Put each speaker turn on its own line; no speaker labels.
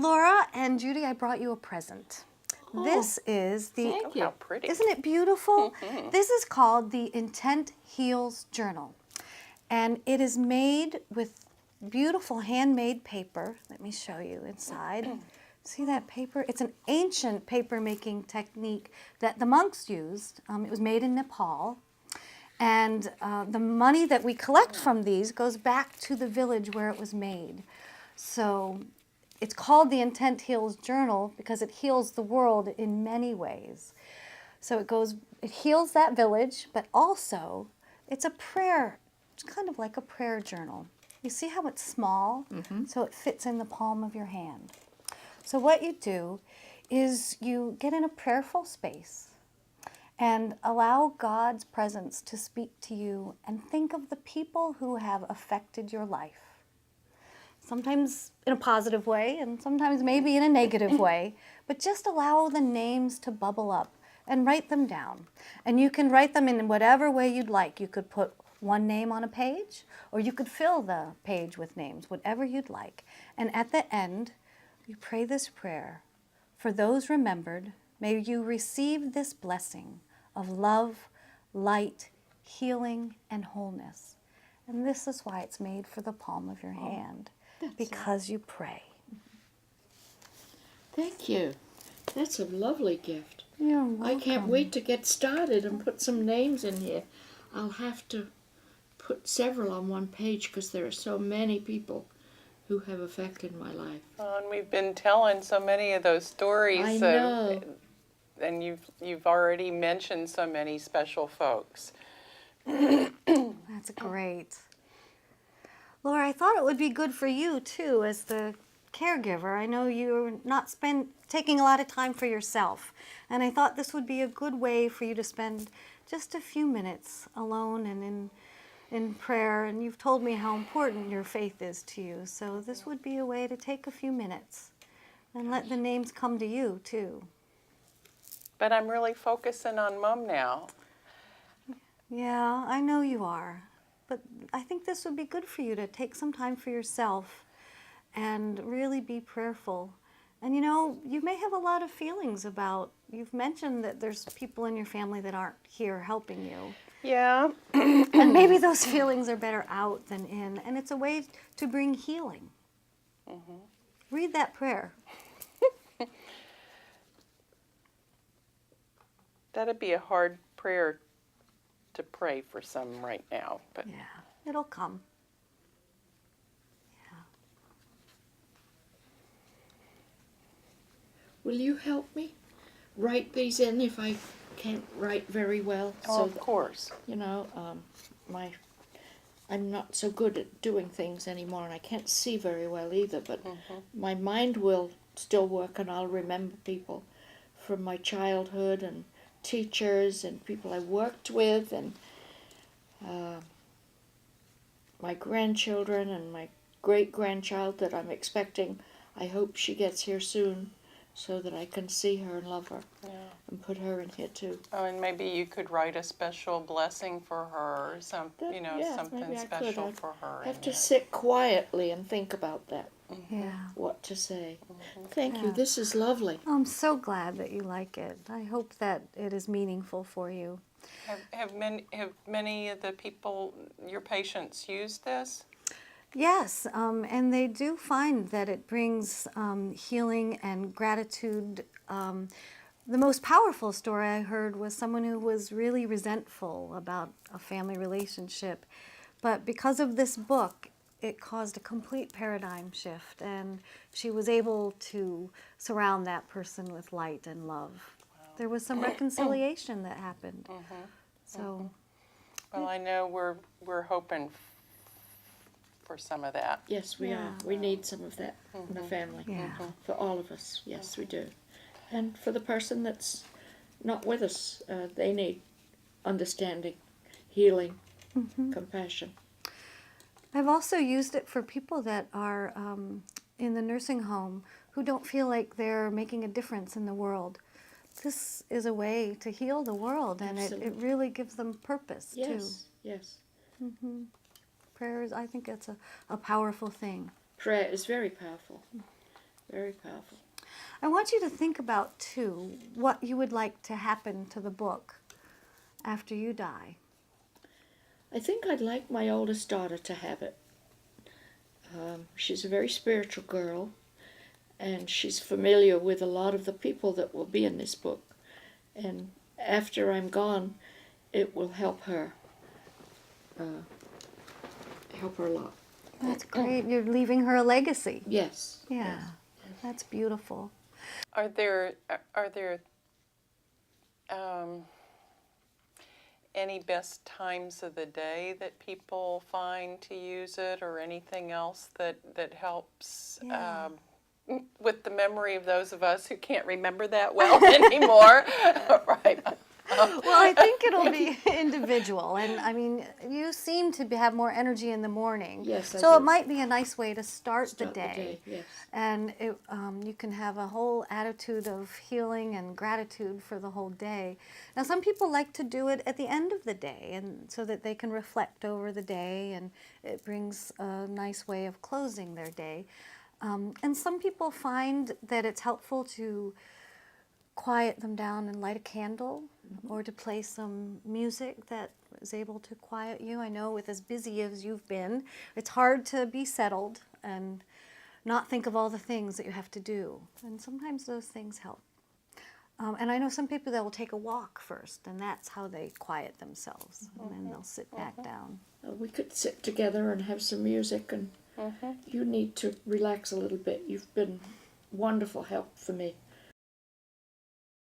Laura and Judy, I brought you a present. This is the,
Thank you.
How pretty.
isn't it beautiful? This is called the Intent Heals Journal. And it is made with beautiful handmade paper. Let me show you inside. See that paper? It's an ancient paper making technique that the monks used. It was made in Nepal. And the money that we collect from these goes back to the village where it was made. So it's called the Intent Heals Journal because it heals the world in many ways. So it heals that village, but also it's a prayer. It's kind of like a prayer journal. You see how it's small? So it fits in the palm of your hand. So what you do is you get in a prayerful space and allow God's presence to speak to you and think of the people who have affected your life. Sometimes in a positive way and sometimes maybe in a negative way, but just allow the names to bubble up and write them down. And you can write them in whatever way you'd like. You could put one name on a page, or you could fill the page with names, whatever you'd like. And at the end, you pray this prayer. For those remembered, may you receive this blessing of love, light, healing, and wholeness. And this is why it's made for the palm of your hand, because you pray.
Thank you. That's a lovely gift.
You're welcome.
I can't wait to get started and put some names in here. I'll have to put several on one page because there are so many people who have affected my life.
Oh, and we've been telling so many of those stories.
I know.
And you've already mentioned so many special folks.
That's great. Laura, I thought it would be good for you, too, as the caregiver. I know you're not taking a lot of time for yourself. And I thought this would be a good way for you to spend just a few minutes alone and in prayer. And you've told me how important your faith is to you. So this would be a way to take a few minutes and let the names come to you, too.
But I'm really focusing on Mom now.
Yeah, I know you are. But I think this would be good for you to take some time for yourself and really be prayerful. And you know, you may have a lot of feelings about, you've mentioned that there's people in your family that aren't here helping you.
Yeah.
And maybe those feelings are better out than in. And it's a way to bring healing. Read that prayer.
That'd be a hard prayer to pray for some right now. But
Yeah, it'll come. Yeah.
Will you help me write these in if I can't write very well?
oh, of course.
You know, I'm not so good at doing things anymore, and I can't see very well either, but my mind will still work, and I'll remember people from my childhood and teachers and people I worked with and my grandchildren and my great-grandchild that I'm expecting. I hope she gets here soon so that I can see her and love her and put her in here too.
Oh, and maybe you could write a special blessing for her or something, something
maybe I
special
could.
for her.
I have
in
to
there.
sit quietly and think about that,
Yeah.
what to say. Thank you.
Yeah.
This is lovely.
I'm so glad that you like it. I hope that it is meaningful for you.
Have many of the people, your patients, used this?
Yes, and they do find that it brings healing and gratitude. The most powerful story I heard was someone who was really resentful about a family relationship. But because of this book, it caused a complete paradigm shift, and she was able to surround that person with light and love. Wow. There was some reconciliation that happened. So,
Well, I know we're hoping for some of that.
Yes, we are. We need some of that in the family.
Yeah.
For all of us. Yes, we do. And for the person that's not with us, they need understanding, healing, compassion.
I've also used it for people that are in the nursing home who don't feel like they're making a difference in the world. This is a way to heal the world, and it really gives them purpose, too.
Yes, yes.
Prayers, I think it's a powerful thing.
Prayer is very powerful. very powerful.
I want you to think about, too, what you would like to happen to the book after you die.
I think I'd like my oldest daughter to have it. She's a very spiritual girl, and she's familiar with a lot of the people that will be in this book. And after I'm gone, it will help her a lot.
That's great. You're leaving her a legacy.
Yes.
Yeah,
yes.
that's beautiful.
Are there any best times of the day that people find to use it, or anything else that helps
Yeah.
with the memory of those of us who can't remember that well anymore? Right.
Well, I think it'll be individual, and I mean, you seem to have more energy in the morning.
Yes, I
so it
do.
might be a nice way to start the
Start
day.
Yes.
And you can have a whole attitude of healing and gratitude for the whole day. Now, some people like to do it at the end of the day, and so that they can reflect over the day, and it brings a nice way of closing their day. And some people find that it's helpful to quiet them down and light a candle, or to play some music that is able to quiet you. I know with as busy as you've been, it's hard to be settled and not think of all the things that you have to do. And sometimes those things help. And I know some people that will take a walk first, and that's how they quiet themselves. And then they'll sit back down.
We could sit together and have some music, and you need to relax a little bit. You've been wonderful help for me.